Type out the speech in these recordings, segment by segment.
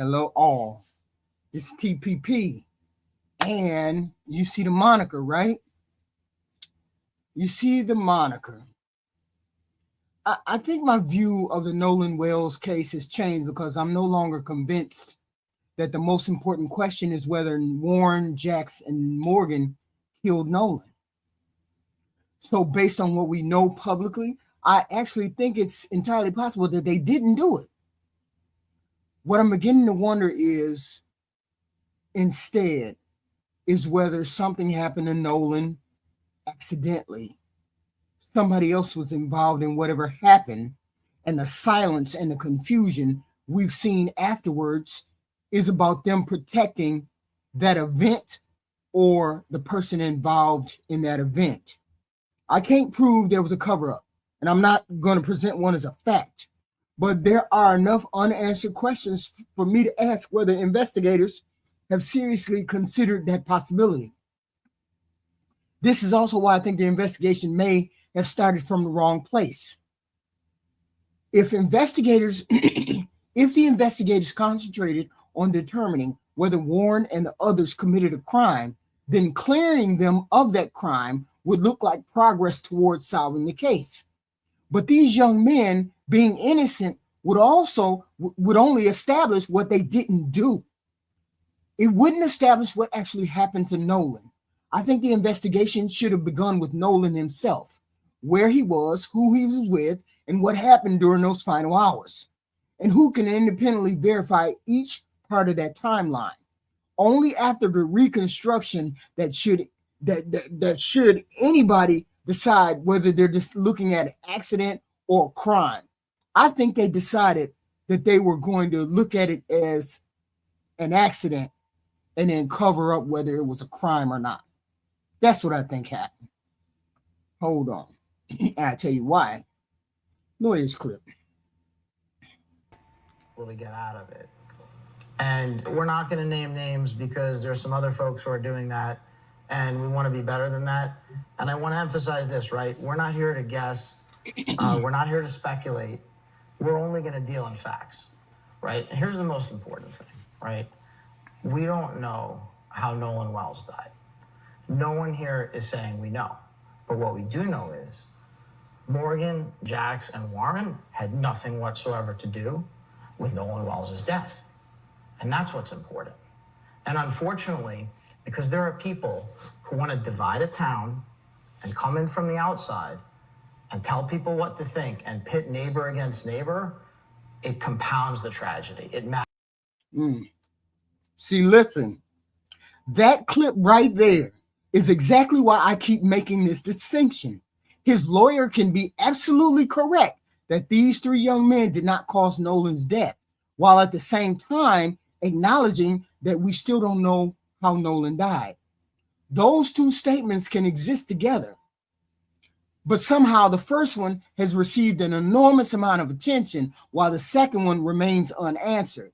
Hello all. It's TPP. And you see the moniker, right? You see the moniker. I think my view of the Nolan Wells case has changed because I'm no longer convinced that the most important question is whether Warren, Jax, and Morgan killed Nolan. So based on what we know publicly, I actually think it's entirely possible that they didn't do it. What I'm beginning to wonder is instead is whether something happened to Nolan accidentally. Somebody else was involved in whatever happened, and the silence and the confusion we've seen afterwards is about them protecting that event or the person involved in that event. I can't prove there was a cover-up, and I'm not going to present one as a fact, but there are enough unanswered questions for me to ask whether investigators have seriously considered that possibility. This is also why I think the investigation may have started from the wrong place. If the investigators concentrated on determining whether Warren and the others committed a crime, then clearing them of that crime would look like progress towards solving the case. But these young men being innocent would only establish what they didn't do. It wouldn't establish what actually happened to Nolan. I think the investigation should have begun with Nolan himself, where he was, who he was with, and what happened during those final hours, and who can independently verify each part of that timeline. Only after the reconstruction that should anybody decide whether they're just looking at an accident or a crime. I think they decided that they were going to look at it as an accident and then cover up whether it was a crime or not. That's what I think happened. Hold on. I'll tell you why. Lawyer's clip. Will we get out of it? And we're not going to name names because there's some other folks who are doing that, and we want to be better than that. And I want to emphasize this, right? We're not here to guess. We're not here to speculate. We're only going to deal in facts, right? And here's the most important thing, right? We don't know how Nolan Wells died. No one here is saying we know. But what we do know is Morgan, Jax, and Warren had nothing whatsoever to do with Nolan Wells' death. And that's what's important. And unfortunately, because there are people who want to divide a town and come in from the outside and tell people what to think and pit neighbor against neighbor, it compounds the tragedy. It matters. See, listen, that clip right there is exactly why I keep making this distinction. His lawyer can be absolutely correct that these three young men did not cause Nolan's death, while at the same time acknowledging that we still don't know how Nolan died. Those two statements can exist together, but somehow the first one has received an enormous amount of attention while the second one remains unanswered.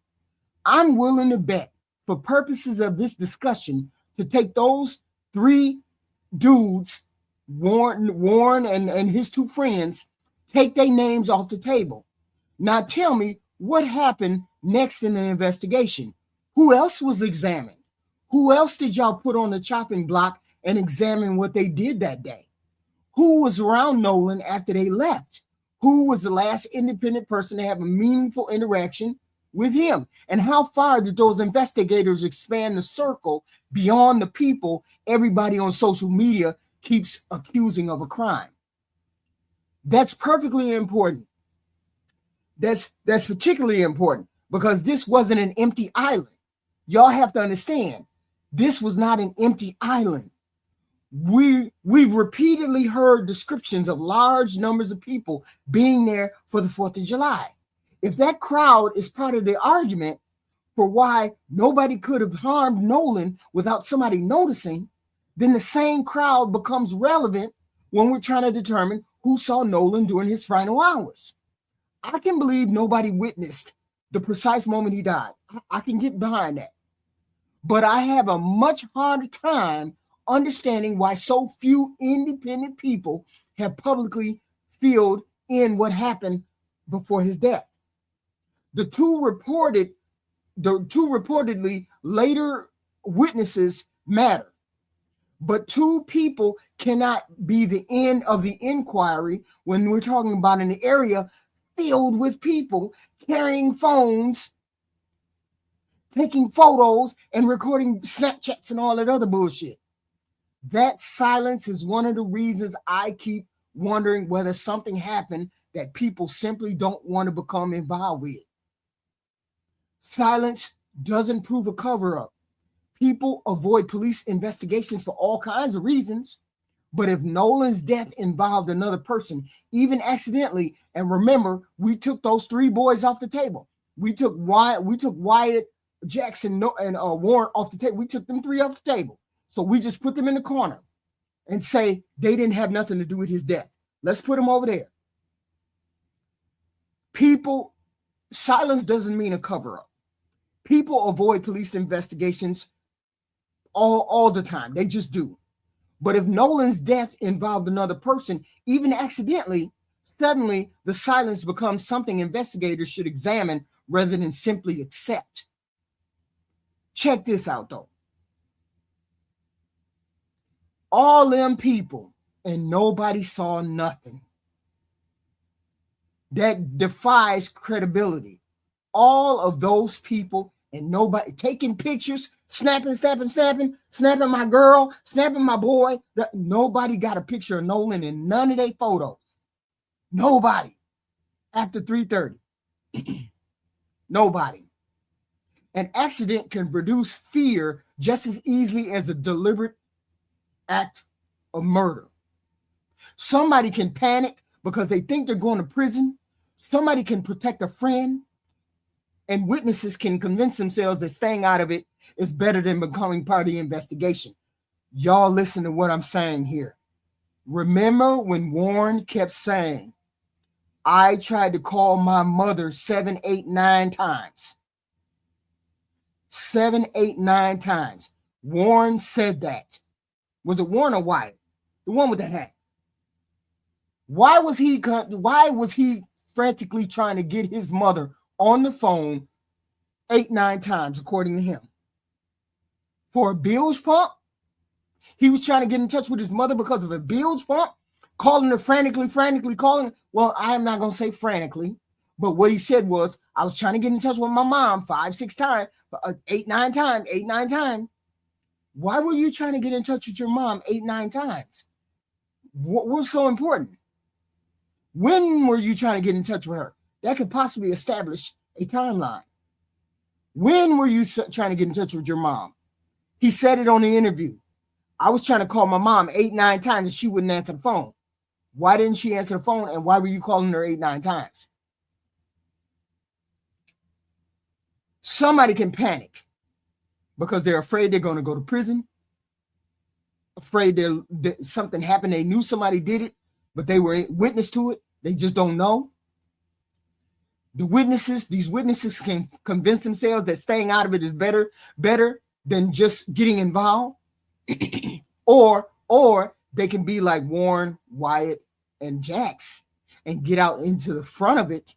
I'm willing to bet, for purposes of this discussion, to take those three dudes, Warren and his two friends, take their names off the table. Now tell me what happened next in the investigation. Who else was examined? Who else did y'all put on the chopping block and examine what they did that day? Who was around Nolan after they left? Who was the last independent person to have a meaningful interaction with him? And how far did those investigators expand the circle beyond the people everybody on social media keeps accusing of a crime? That's perfectly important. That's particularly important because this wasn't an empty island. Y'all have to understand, this was not an empty island. We've repeatedly heard descriptions of large numbers of people being there for the 4th of July. If that crowd is part of the argument for why nobody could have harmed Nolan without somebody noticing, then the same crowd becomes relevant when we're trying to determine who saw Nolan during his final hours. I can believe nobody witnessed the precise moment he died. I can get behind that. But I have a much harder time understanding why so few independent people have publicly filled in what happened before his death. The two reportedly later witnesses matter, but two people cannot be the end of the inquiry when we're talking about an area filled with people carrying phones, taking photos, and recording Snapchats and all that other bullshit. That silence is one of the reasons I keep wondering whether something happened that people simply don't want to become involved with. Silence doesn't prove a cover-up. People avoid police investigations for all kinds of reasons. But if Nolan's death involved another person, even accidentally, and remember, we took those three boys off the table. We took Wyatt, Jax, and Warren off the table. We took them three off the table. So we just put them in the corner and say they didn't have nothing to do with his death. Let's put them over there. Silence doesn't mean a cover-up. People avoid police investigations all the time. They just do. But if Nolan's death involved another person, even accidentally, suddenly the silence becomes something investigators should examine rather than simply accept. Check this out, though. All them people and nobody saw nothing. That defies credibility. All of those people and nobody taking pictures, snapping my girl, snapping my boy. Nobody got a picture of Nolan in none of their photos. Nobody. After 3:30. Nobody. An accident can produce fear just as easily as a deliberate act of murder. Somebody can panic because they think they're going to prison. Somebody can protect a friend. And witnesses can convince themselves that staying out of it is better than becoming part of the investigation. Y'all listen to what I'm saying here. Remember when Warren kept saying, I tried to call my mother 7, 8, 9 times. 7, 8, 9 times. Warren said that. Was it Warren or Wyatt? The one with the hat. Why was he frantically trying to get his mother on the phone 8, 9 times, according to him? For a bilge pump? He was trying to get in touch with his mother because of a bilge pump, calling her frantically calling. Well, I am not going to say frantically, but what he said was, I was trying to get in touch with my mom 5, 6 times, 8, 9 times. Why were you trying to get in touch with your mom 8, 9 times? What was so important? When were you trying to get in touch with her? That could possibly establish a timeline. When were you trying to get in touch with your mom? He said it on the interview. I was trying to call my mom 8, 9 times and she wouldn't answer the phone. Why didn't she answer the phone, and why were you calling her 8, 9 times? Somebody can panic because they're afraid they're going to go to prison, afraid that something happened. They knew somebody did it, but they were witness to it. They just don't know. These witnesses can convince themselves that staying out of it is better than just getting involved. or they can be like Warren, Wyatt, and Jax and get out into the front of it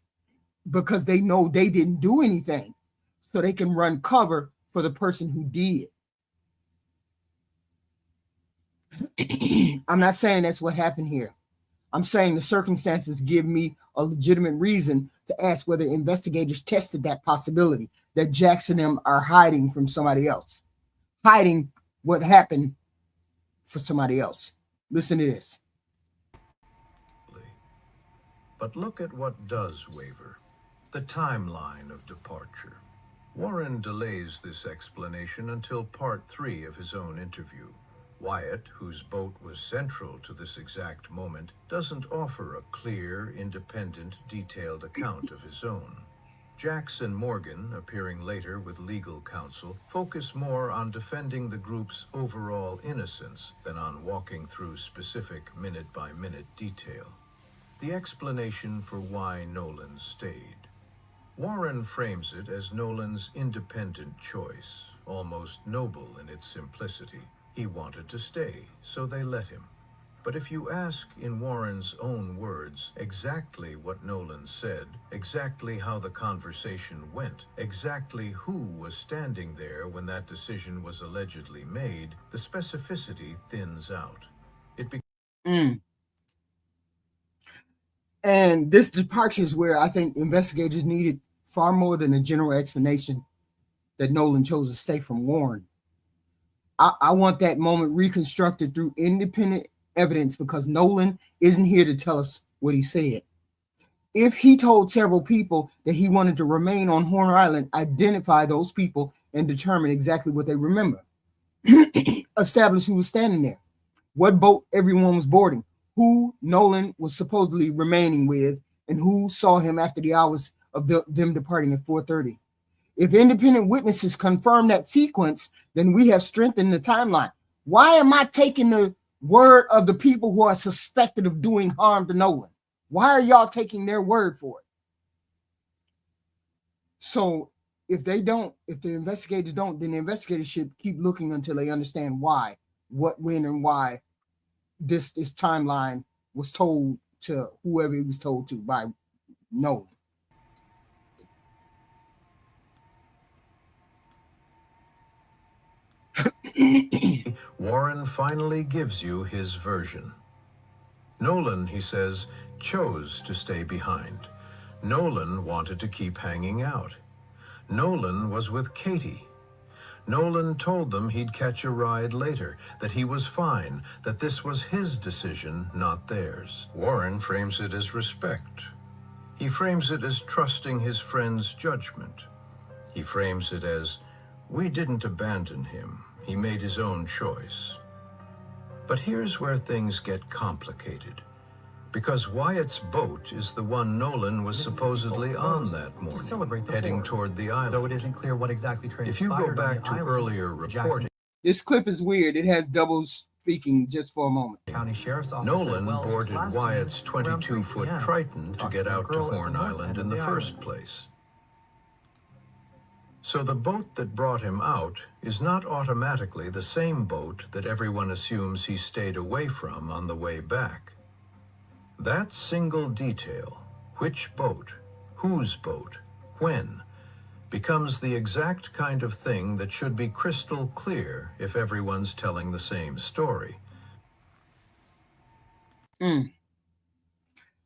because they know they didn't do anything. So they can run cover for the person who did. I'm not saying that's what happened here. I'm saying the circumstances give me a legitimate reason to ask whether investigators tested that possibility that Jax and them are hiding from somebody else, hiding what happened for somebody else. Listen to this. But look at what does waver: the timeline of departure. Warren delays this explanation until part 3 of his own interview. Wyatt, whose boat was central to this exact moment, doesn't offer a clear, independent, detailed account of his own. Jax and Morgan, appearing later with legal counsel, focus more on defending the group's overall innocence than on walking through specific minute-by-minute detail. The explanation for why Nolan stayed. Warren frames it as Nolan's independent choice, almost noble in its simplicity. He wanted to stay, so they let him. But if you ask in Warren's own words exactly what Nolan said, exactly how the conversation went, exactly who was standing there when that decision was allegedly made, the specificity thins out. It becomes And this departure is where I think investigators needed far more than a general explanation that Nolan chose to stay from Warren. I want that moment reconstructed through independent evidence, because Nolan isn't here to tell us what he said. If he told several people that he wanted to remain on Horn Island, identify those people and determine exactly what they remember. Establish who was standing there, what boat everyone was boarding, who Nolan was supposedly remaining with, and who saw him after the hours of them departing at 4:30. If independent witnesses confirm that sequence, then we have strengthened the timeline. Why am I taking the word of the people who are suspected of doing harm to Nolan? Why are y'all taking their word for it? So if the investigators don't, then the investigators should keep looking until they understand why, what, when, and why this timeline was told to whoever it was told to by Nolan. Warren finally gives you his version. Nolan, he says, chose to stay behind. Nolan wanted to keep hanging out. Nolan was with Katie. Nolan told them he'd catch a ride later, that he was fine, that this was his decision, not theirs. Warren frames it as respect. He frames it as trusting his friend's judgment. He frames it as, we didn't abandon him. He made his own choice. But here's where things get complicated. Because Wyatt's boat is the one Nolan was supposedly on that morning, heading toward the island. Though it isn't clear what exactly transpired. If you go back to earlier reporting, this clip is weird. It has double speaking just for a moment. County Sheriff's Officer Nolan Wells boarded was last Wyatt's seen around 3 22-foot p.m. Triton to talking get to a out to girl at the Horn north Island end in of the the first island. place. So the boat that brought him out is not automatically the same boat that everyone assumes he stayed away from on the way back. That single detail, which boat, whose boat, when, becomes the exact kind of thing that should be crystal clear if everyone's telling the same story.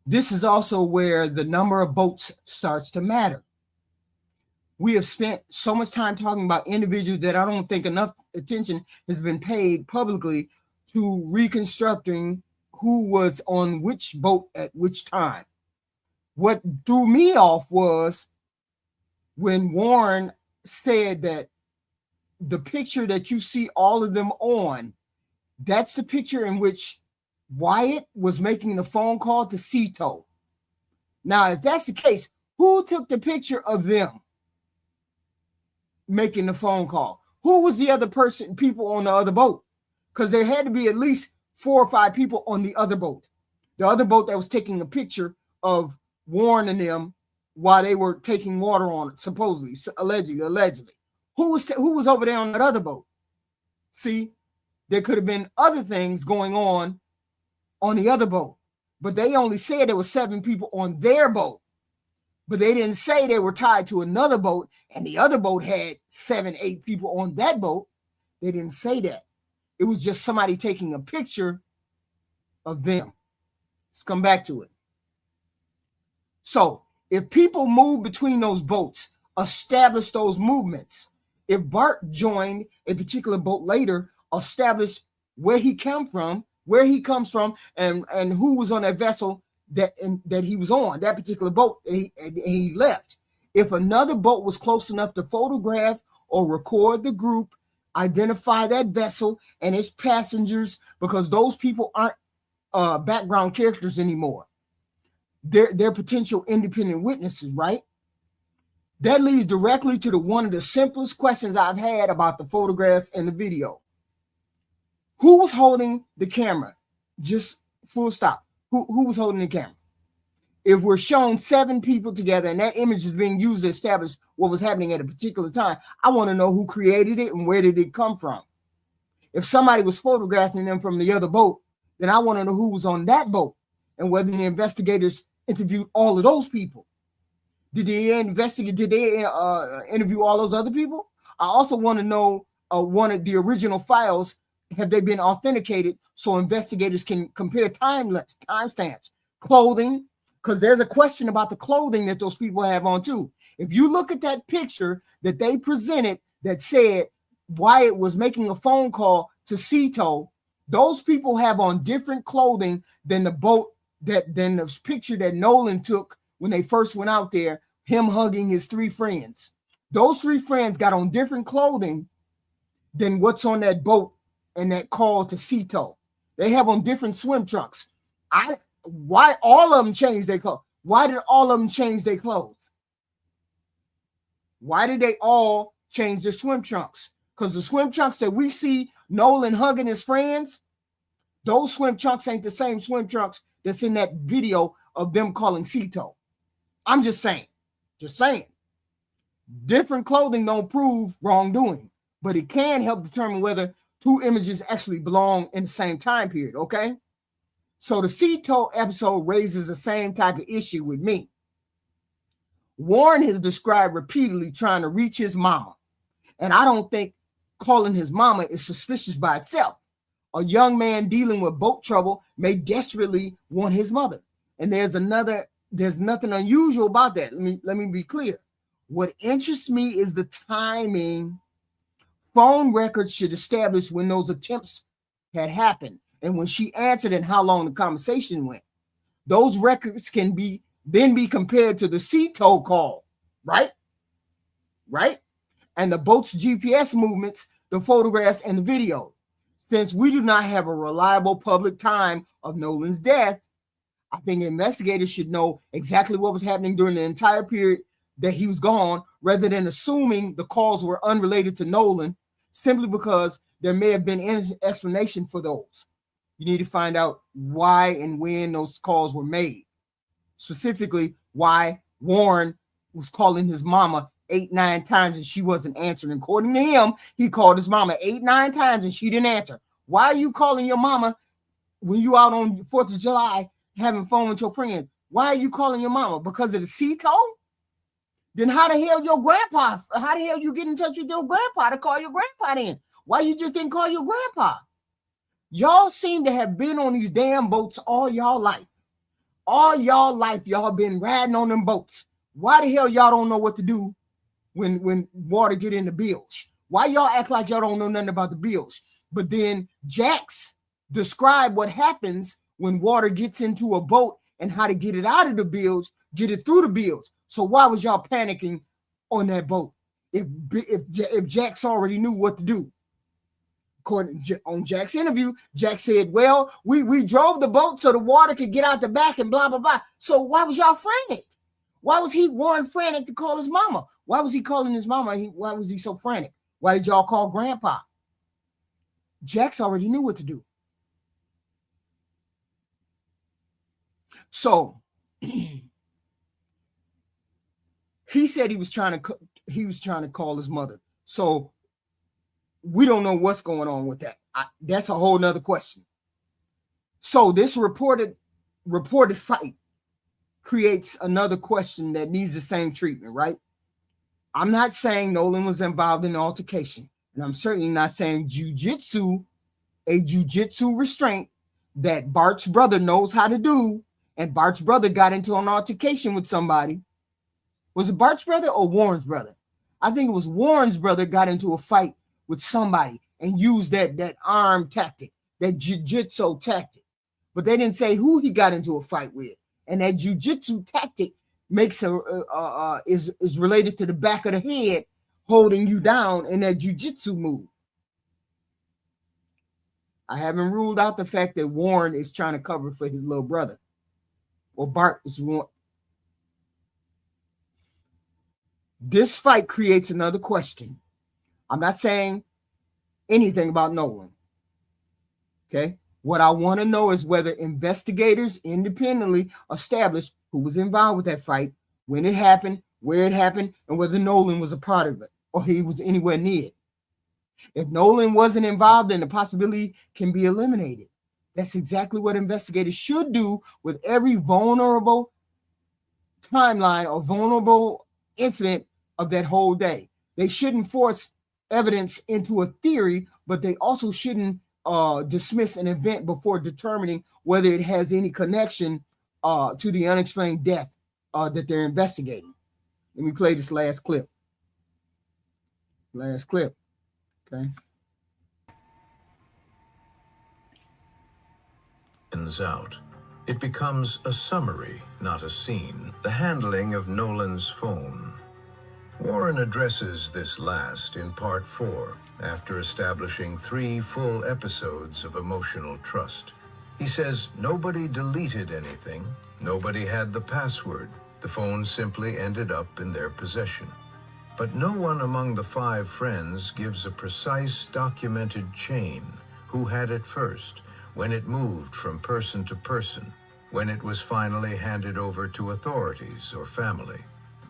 This is also where the number of boats starts to matter. We have spent so much time talking about individuals that I don't think enough attention has been paid publicly to reconstructing who was on which boat at which time. What threw me off was when Warren said that the picture that you see all of them on, that's the picture in which Wyatt was making the phone call to Cito. Now, if that's the case, who took the picture of them making the phone call? Who was the other people on the other boat? Because there had to be at least 4 or 5 people on the other boat. The other boat that was taking a picture of Warren and them while they were taking water on it, supposedly, allegedly. Who was over there on that other boat? See, there could have been other things going on the other boat, but they only said there were 7 people on their boat. But they didn't say they were tied to another boat and the other boat had 7, 8 people on that boat. They didn't say that. It was just somebody taking a picture of them. Let's come back to it. So if people move between those boats, establish those movements. If Bart joined a particular boat later, establish where he comes from, and who was on that vessel that he was on, that particular boat, and he left. If another boat was close enough to photograph or record the group, identify that vessel and its passengers, because those people aren't background characters anymore. They're potential independent witnesses, right? That leads directly to one of the simplest questions I've had about the photographs and the video. Who was holding the camera? Just full stop. Who was holding the camera? If we're shown 7 people together and that image is being used to establish what was happening at a particular time, I want to know who created it and where did it come from. If somebody was photographing them from the other boat, then I want to know who was on that boat and whether the investigators interviewed all of those people. Did they investigate? Did they interview all those other people? I also want to know one of the original files. Have they been authenticated so investigators can compare timestamps, clothing? Because there's a question about the clothing that those people have on too. If you look at that picture that they presented that said Wyatt was making a phone call to Cito, those people have on different clothing than the boat than the picture that Nolan took when they first went out there, him hugging his 3 friends. Those 3 friends got on different clothing than what's on that boat and that call to Cito. They have on different swim trunks. Why all of them changed their clothes? Why did all of them change their clothes? Why did they all change their swim trunks? Because the swim trunks that we see Nolan hugging his friends, those swim trunks ain't the same swim trunks that's in that video of them calling Cito. I'm just saying. Different clothing don't prove wrongdoing, but it can help determine whether 2 images actually belong in the same time period, okay? So the Cito episode raises the same type of issue with me. Warren has described repeatedly trying to reach his mama, and I don't think calling his mama is suspicious by itself. A young man dealing with boat trouble may desperately want his mother, and there's nothing unusual about that. Let me be clear. What interests me is the timing. Phone records should establish when those attempts had happened and when she answered and how long the conversation went. Those records can then be compared to the Cito call, right? And the boat's GPS movements, the photographs, and the video. Since we do not have a reliable public time of Nolan's death, I think investigators should know exactly what was happening during the entire period that he was gone, rather than assuming the calls were unrelated to Nolan, simply because there may have been an explanation for those. You need to find out why and when those calls were made. Specifically, why Warren was calling his mama 8-9 times and she wasn't answering. According to him, he called his mama 8-9 times and she didn't answer. Why are you calling your mama when you out on 4th of July having fun with your friends? Why are you calling your mama? Because of the Cito? Then how the hell you get in touch with your grandpa to call your grandpa then? Why you just didn't call your grandpa? Y'all seem to have been on these damn boats all y'all life. All y'all life, y'all been riding on them boats. Why the hell y'all don't know what to do when water get in the bilge? Why y'all act like y'all don't know nothing about the bilge? But then Jax described what happens when water gets into a boat and how to get it out of the bilge, get it through the bilge. So why was y'all panicking on that boat if Jax already knew what to do? According on Jack's interview, Jack said, well, we drove the boat so the water could get out the back and blah, blah, blah. So why was y'all frantic? Why was Warren frantic to call his mama? Why was he calling his mama? Why was he so frantic? Why did y'all call grandpa? Jax already knew what to do. So he said he was trying to call his mother. So we don't know what's going on with that. That's a whole nother question. So this reported fight creates another question that needs the same treatment, right? I'm not saying Nolan was involved in the altercation, and I'm certainly not saying a jujitsu restraint that Bart's brother knows how to do, and Bart's brother got into an altercation with somebody. Was it Bart's brother or Warren's brother? I think it was Warren's brother got into a fight with somebody and used that arm tactic, that jiu-jitsu tactic. But they didn't say who he got into a fight with. And that jiu-jitsu tactic makes is related to the back of the head holding you down in that jiu-jitsu move. I haven't ruled out the fact that Warren is trying to cover for his little brother. Or Bart is one. This fight creates another question. I'm not saying anything about Nolan. Okay. What I want to know is whether investigators independently established who was involved with that fight, when it happened, where it happened, and whether Nolan was a part of it or he was anywhere near it. If Nolan wasn't involved, then the possibility can be eliminated. That's exactly what investigators should do with every vulnerable timeline or vulnerable incident of that whole day. They shouldn't force evidence into a theory, but they also shouldn't dismiss an event before determining whether it has any connection to the unexplained death that they're investigating. Let me play this last clip. Okay. Out. It becomes a summary, not a scene. The handling of Nolan's phone. Warren addresses this last in part 4, after establishing 3 full episodes of emotional trust. He says nobody deleted anything, nobody had the password. The phone simply ended up in their possession. But no one among the 5 friends gives a precise documented chain. Who had it first, when it moved from person to person, when it was finally handed over to authorities or family.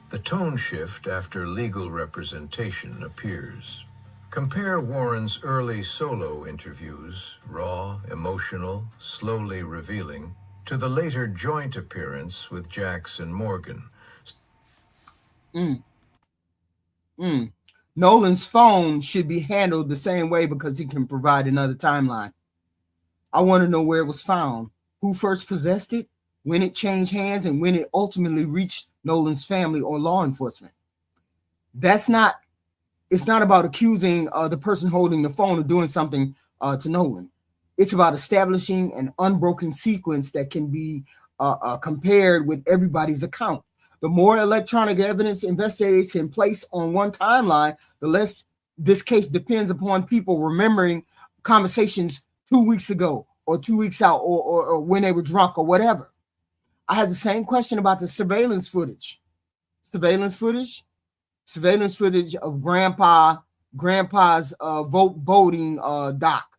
The tone shift after legal representation appears. Compare Warren's early solo interviews, raw, emotional, slowly revealing, to the later joint appearance with Jax and Morgan. Nolan's phone should be handled the same way because he can provide another timeline. I want to know where it was found, who first possessed it, when it changed hands, and when it ultimately reached Nolan's family or law enforcement. It's not about accusing the person holding the phone of doing something to Nolan. It's about establishing an unbroken sequence that can be compared with everybody's account. The more electronic evidence investigators can place on one timeline, the less this case depends upon people remembering conversations 2 weeks ago or 2 weeks out or when they were drunk or whatever. I have the same question about the surveillance footage. Surveillance footage of grandpa's boating dock,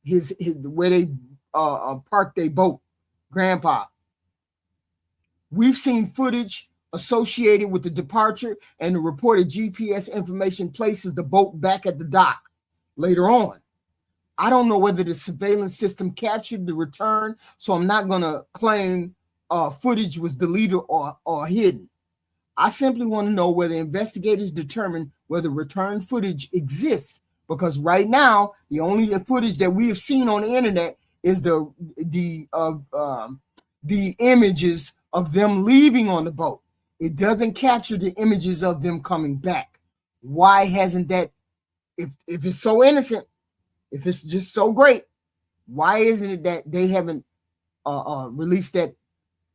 his where they parked their boat, grandpa. We've seen footage associated with the departure, and the reported GPS information places the boat back at the dock later on. I don't know whether the surveillance system captured the return, so I'm not going to claim footage was deleted or hidden. I simply want to know whether investigators determine whether return footage exists, because right now the only footage that we have seen on the internet is the images of them leaving on the boat. It doesn't capture the images of them coming back. Why hasn't that? If it's so innocent, if it's just so great, why isn't it that they haven't released that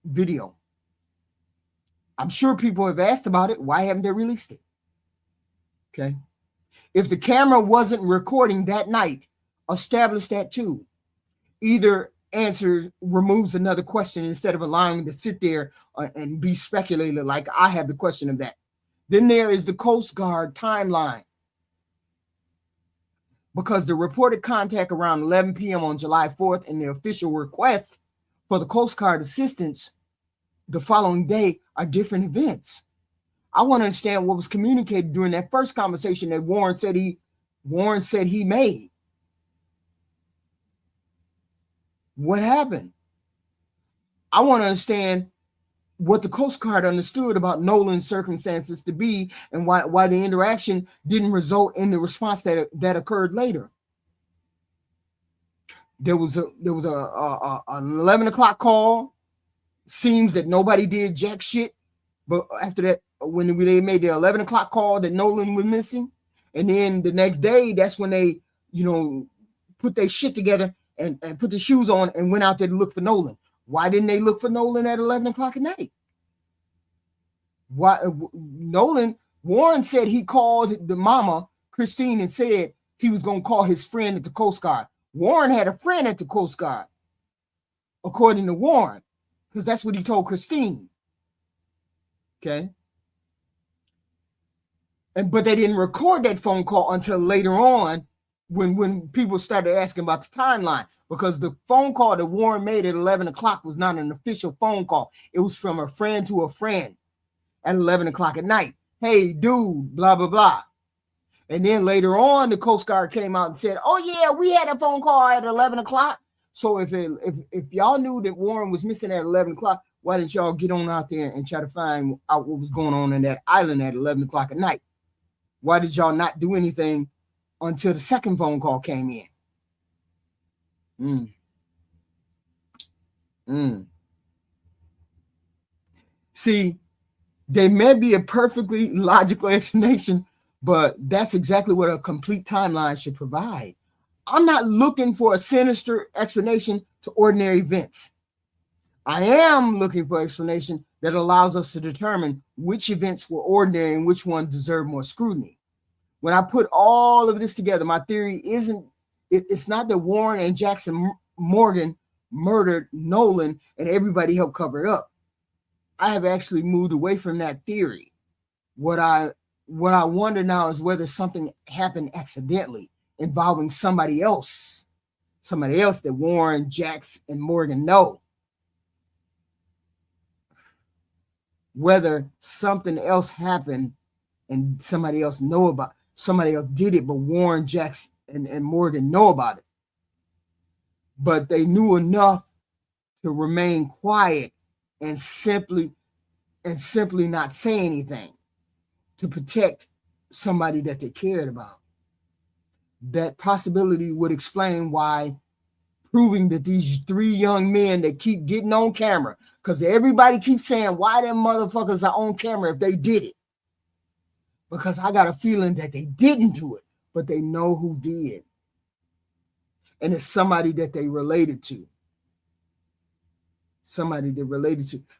video? I'm sure people have asked about it. Why haven't they released it? Okay. If the camera wasn't recording that night, establish that too. Either answer removes another question instead of allowing to sit there and be speculated like I have the question of that. Then there is the Coast Guard timeline. Because the reported contact around 11 p.m. on July 4th and the official request for the Coast Guard assistance the following day are different events. I want to understand what was communicated during that first conversation that Warren said he made. What happened? I want to understand what the Coast Guard understood about Nolan's circumstances to be, and why the interaction didn't result in the response that occurred later. There was an 11 o'clock call. Seems that nobody did jack shit, but after that, when they made the 11 o'clock call that Nolan was missing, and then the next day, that's when they, put their shit together and put the shoes on and went out there to look for Nolan. Why didn't they look for Nolan at 11 o'clock at night? Why Warren said he called the mama, Christine, and said he was going to call his friend at the Coast Guard. Warren had a friend at the Coast Guard, according to Warren, because that's what he told Christine. Okay. but they didn't record that phone call until later on when people started asking about the timeline, because the phone call that Warren made at 11 o'clock was not an official phone call. It was from a friend to a friend at 11 o'clock at night. Hey, dude, blah, blah, blah. And then later on, the Coast Guard came out and said, oh, yeah, we had a phone call at 11 o'clock. So if y'all knew that Warren was missing at 11 o'clock, why didn't y'all get on out there and try to find out what was going on in that island at 11 o'clock at night? Why did y'all not do anything until the second phone call came in? See, there may be a perfectly logical explanation, but that's exactly what a complete timeline should provide. I'm not looking for a sinister explanation to ordinary events. I am looking for an explanation that allows us to determine which events were ordinary and which ones deserve more scrutiny. When I put all of this together, my theory it's not that Warren and Jax and Morgan murdered Nolan and everybody helped cover it up. I have actually moved away from that theory. What I wonder now is whether something happened accidentally involving somebody else that Warren, Jax, and Morgan know. Whether something else happened and somebody else did it, but Warren, Jax, and Morgan know about it. But they knew enough to remain quiet and simply not say anything to protect somebody that they cared about. That possibility would explain why proving that these three young men that keep getting on camera, because everybody keeps saying, why them motherfuckers are on camera if they did it? Because I got a feeling that they didn't do it, but they know who did. And it's somebody that they related to.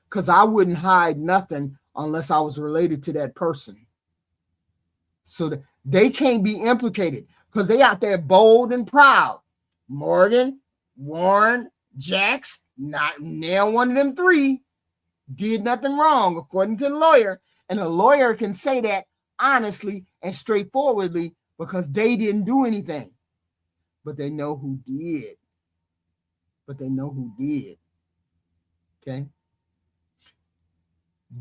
Because I wouldn't hide nothing unless I was related to that person. So that they can't be implicated because they out there bold and proud. Morgan, Warren, Jax, not nail one of them three did nothing wrong according to the lawyer. And a lawyer can say that honestly and straightforwardly because they didn't do anything. But they know who did. Okay?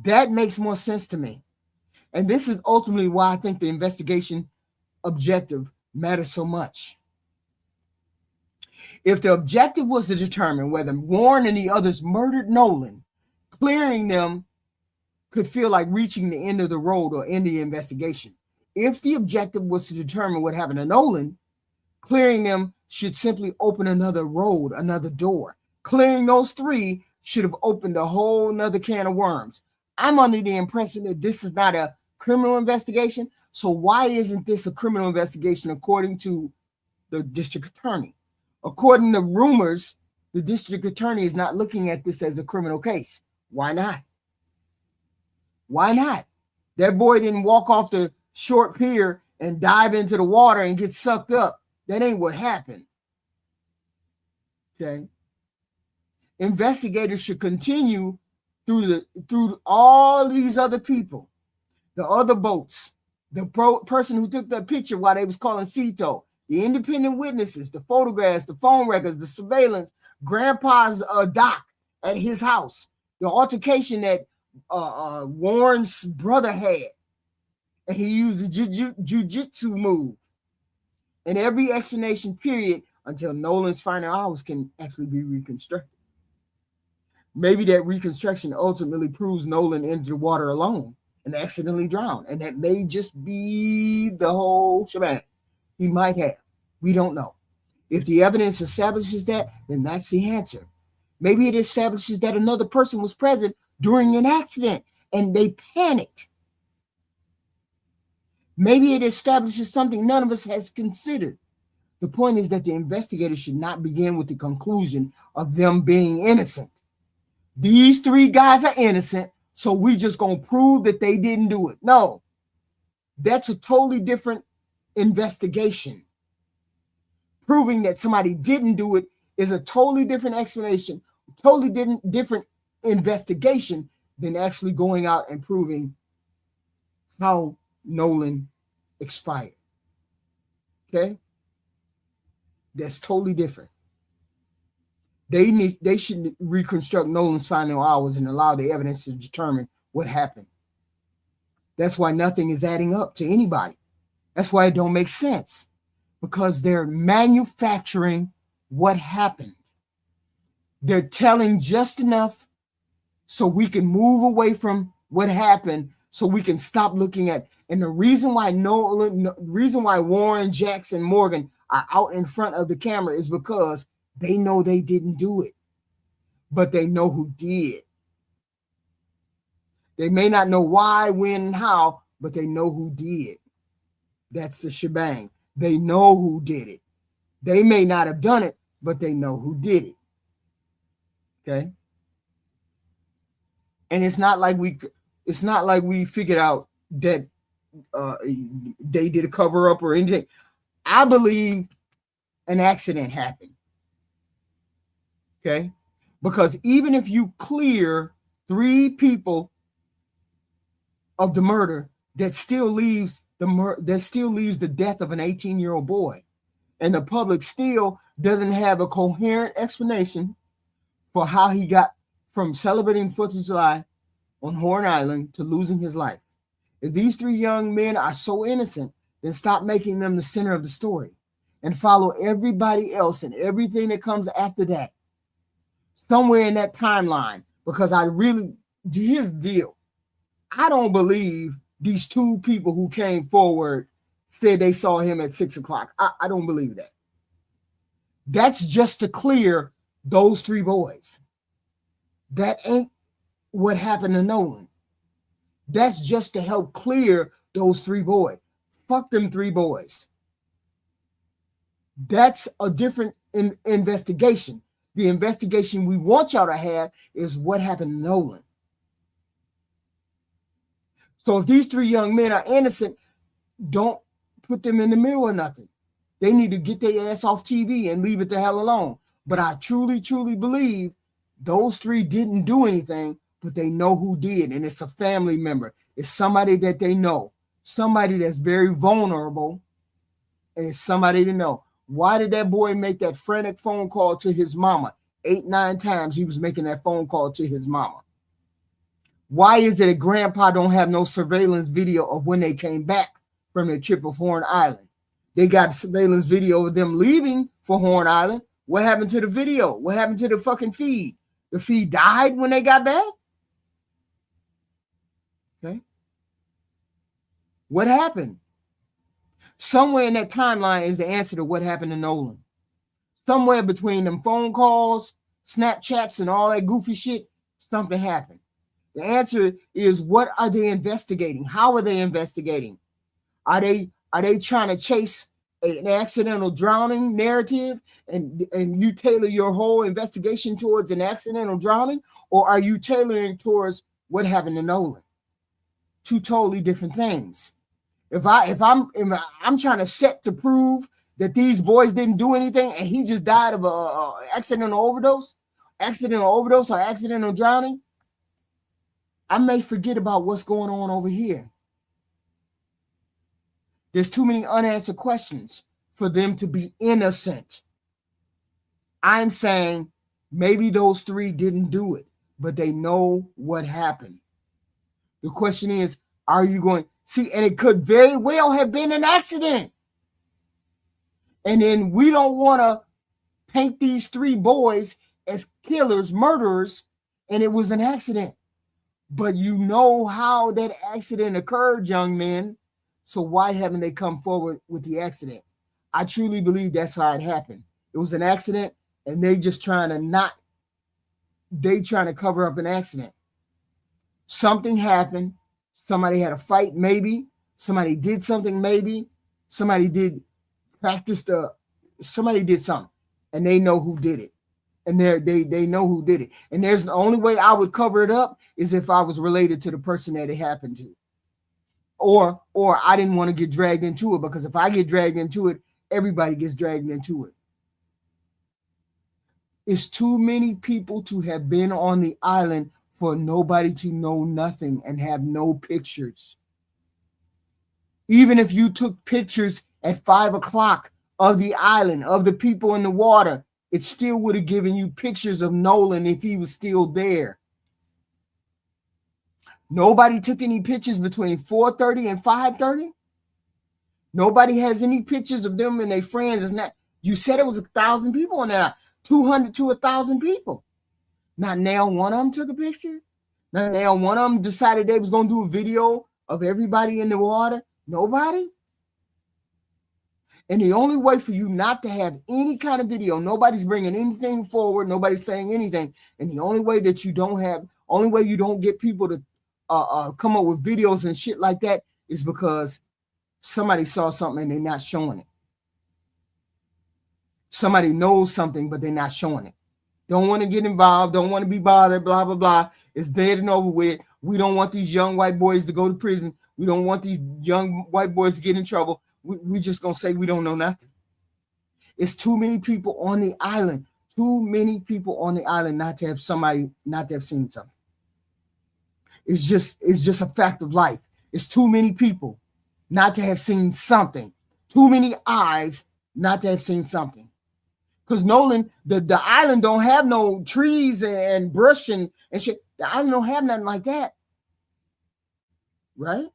That makes more sense to me. And this is ultimately why I think the investigation objective matters so much. If the objective was to determine whether Warren and the others murdered Nolan, clearing them could feel like reaching the end of the road or end the investigation. If the objective was to determine what happened to Nolan, clearing them should simply open another road, another door. Clearing those three should have opened a whole nother can of worms. I'm under the impression that this is not a criminal investigation. So why isn't this a criminal investigation according to the district attorney? According to rumors, the district attorney is not looking at this as a criminal case. Why not? Why not? That boy didn't walk off the short pier and dive into the water and get sucked up. That ain't what happened. Okay. Investigators should continue through all these other people, the other boats, the person who took that picture while they was calling Cito, the independent witnesses, the photographs, the phone records, the surveillance, Grandpa's dock at his house, the altercation that Warren's brother had, and he used the jujitsu move, and every explanation period until Nolan's final hours can actually be reconstructed. Maybe that reconstruction ultimately proves Nolan entered the water alone and accidentally drowned, and that may just be the whole shebang. He might have. We don't know. If the evidence establishes that, then that's the answer. Maybe it establishes that another person was present during an accident and they panicked. Maybe it establishes something none of us has considered. The point is that the investigators should not begin with the conclusion of them being innocent. These three guys are innocent, so we're just going to prove that they didn't do it. No, that's a totally different investigation. Proving that somebody didn't do it is a totally different explanation, totally different investigation than actually going out and proving how Nolan expired. Okay? That's totally different. They should reconstruct Nolan's final hours and allow the evidence to determine what happened. That's why nothing is adding up to anybody. That's why it don't make sense, because they're manufacturing what happened. They're telling just enough so we can move away from what happened, so we can stop looking at. And the reason why Warren, Jax, and Morgan are out in front of the camera is because they know they didn't do it, but they know who did. They may not know why, when, and how, but they know who did. That's the shebang. They know who did it. They may not have done it, but they know who did it. Okay? And it's not like we figured out that they did a cover up or anything. I believe an accident happened. Okay? Because even if you clear 3 people of the murder, that still leaves the death of an 18-year-old boy. And the public still doesn't have a coherent explanation for how he got from celebrating 4th of July on Horn Island to losing his life. If these 3 young men are so innocent, then stop making them the center of the story and follow everybody else and everything that comes after that, somewhere in that timeline. Because here's the deal. I don't believe these 2 people who came forward said they saw him at 6 o'clock. I don't believe that. That's just to clear those 3 boys. That ain't what happened to Nolan. That's just to help clear those 3 boys. Fuck them 3 boys. That's a different investigation. The investigation we want y'all to have is what happened to Nolan. So if these 3 young men are innocent, don't put them in the middle of nothing. They need to get their ass off TV and leave it the hell alone. But I truly, truly believe those 3 didn't do anything, but they know who did. And it's a family member. It's somebody that they know. Somebody that's very vulnerable. And it's somebody to know. Why did that boy make that frantic phone call to his mama? 8, 9 times he was making that phone call to his mama. Why is it that grandpa don't have no surveillance video of when they came back from their trip of Horn Island? They got surveillance video of them leaving for Horn Island. What happened to the video? What happened to the fucking feed? The feed died when they got back? Okay. What happened? Somewhere in that timeline is the answer to what happened to Nolan. Somewhere between them phone calls, Snapchats, and all that goofy shit, something happened. The answer is, what are they investigating? How are they investigating? Are they trying to chase an accidental drowning narrative and you tailor your whole investigation towards an accidental drowning? Or are you tailoring towards what happened to Nolan? 2 totally different things. If I'm trying to set to prove that these boys didn't do anything and he just died of a accidental overdose or accidental drowning, I may forget about what's going on over here. There's too many unanswered questions for them to be innocent. I'm saying maybe those 3 didn't do it, but they know what happened. The question is, are you going see? And it could very well have been an accident. And then we don't want to paint these 3 boys as killers, murderers, and it was an accident. But you know how that accident occurred, young men. So why haven't they come forward with the accident? I truly believe that's how it happened. It was an accident, and they just trying to cover up an accident. Something happened. Somebody had a fight, maybe. Somebody did something, maybe. Somebody did somebody did something, and they know who did it. And they know who did it. And there's the only way I would cover it up is if I was related to the person that it happened to. Or I didn't want to get dragged into it, because if I get dragged into it, everybody gets dragged into it. It's too many people to have been on the island for nobody to know nothing and have no pictures. Even if you took pictures at 5 o'clock of the island, of the people in the water, it still would have given you pictures of Nolan if he was still there. Nobody took any pictures between 4:30 and 5:30. Nobody has any pictures of them and their friends. It's not. You said it was 1,000 people on that, 200 to 1,000 people. Not now one of them took a picture. Not now one of them decided they was going to do a video of everybody in the water. Nobody. And the only way for you not to have any kind of video, nobody's bringing anything forward, nobody's saying anything. And the only way that you don't have, only way you don't get people to come up with videos and shit like that is because somebody saw something and they're not showing it. Somebody knows something, but they're not showing it. Don't want to get involved, don't want to be bothered, blah, blah, blah. It's dead and over with. We don't want these young white boys to go to prison. We don't want these young white boys to get in trouble. We just going to say we don't know nothing. It's too many people on the island. Too many people on the island not to have somebody, not to have seen something. It's just a fact of life. It's too many people not to have seen something. Too many eyes not to have seen something. Because Nolan, the island don't have no trees and brush and shit. The island don't have nothing like that. Right?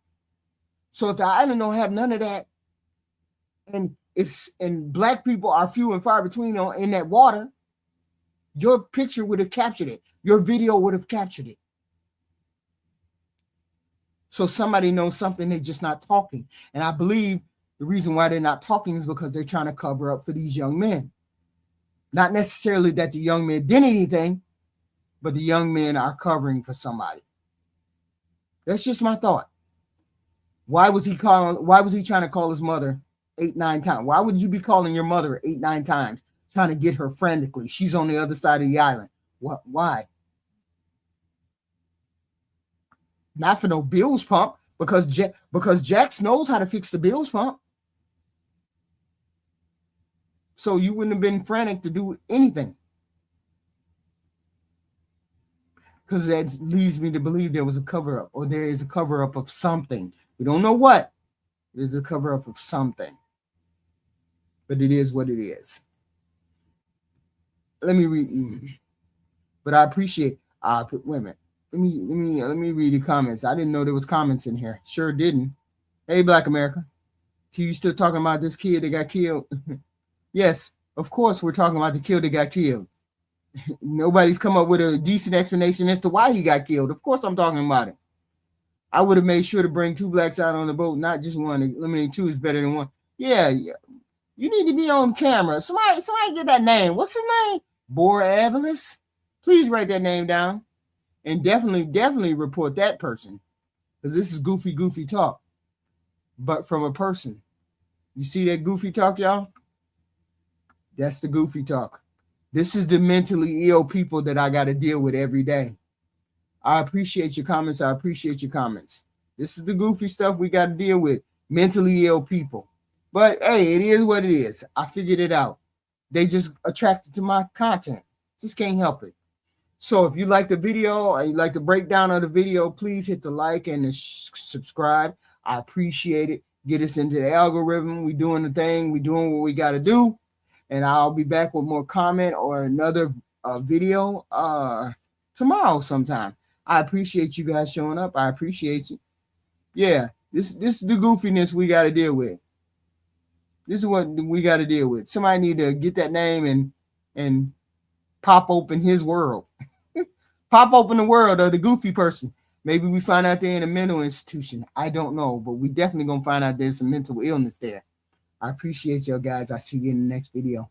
So if the island don't have none of that, and black people are few and far between in that water, your picture would have captured it. Your video would have captured it. So somebody knows something, they're just not talking. And I believe the reason why they're not talking is because they're trying to cover up for these young men. Not necessarily that the young men did anything, but the young men are covering for somebody. That's just my thought. Why was he trying to call his mother 8, 9 times? Why would you be calling your mother 8, 9 times, trying to get her frantically? She's on the other side of the island. Why? Not for no bills pump, because Jax knows how to fix the bills pump. So you wouldn't have been frantic to do anything. Because that leads me to believe there was a cover-up, or there is a cover-up of something. We don't know what. There's a cover-up of something. But it is what it is. Let me read. But I appreciate. Wait a minute. Let me read the comments. I didn't know there was comments in here. Sure didn't. Hey, Black America. You still talking about this kid that got killed? Yes, of course we're talking about the kid that got killed. Nobody's come up with a decent explanation as to why he got killed. Of course I'm talking about it. I would have made sure to bring 2 blacks out on the boat, not just one. Eliminating 2 is better than 1. Yeah. You need to be on camera. Somebody get that name. What's his name? Bora Avalis? Please write that name down. And definitely report that person. Because this is goofy talk. But from a person. You see that goofy talk, y'all? That's the goofy talk. This is the mentally ill people that I got to deal with every day. I appreciate your comments. This is the goofy stuff we got to deal with. Mentally ill people. But hey, it is what it is. I figured it out. They just attracted to my content. Just can't help it. So if you like the video or you like the breakdown of the video, please hit the like and the subscribe. I appreciate it. Get us into the algorithm. We doing the thing. We doing what we got to do. And I'll be back with more comment or another video tomorrow sometime. I appreciate you guys showing up. I appreciate you. Yeah, this is the goofiness we got to deal with. This is what we got to deal with. Somebody need to get that name and pop open his world. Pop open the world of the goofy person. Maybe we find out they're in a mental institution. I don't know, but we definitely going to find out there's some mental illness there. I appreciate y'all guys. I'll see you in the next video.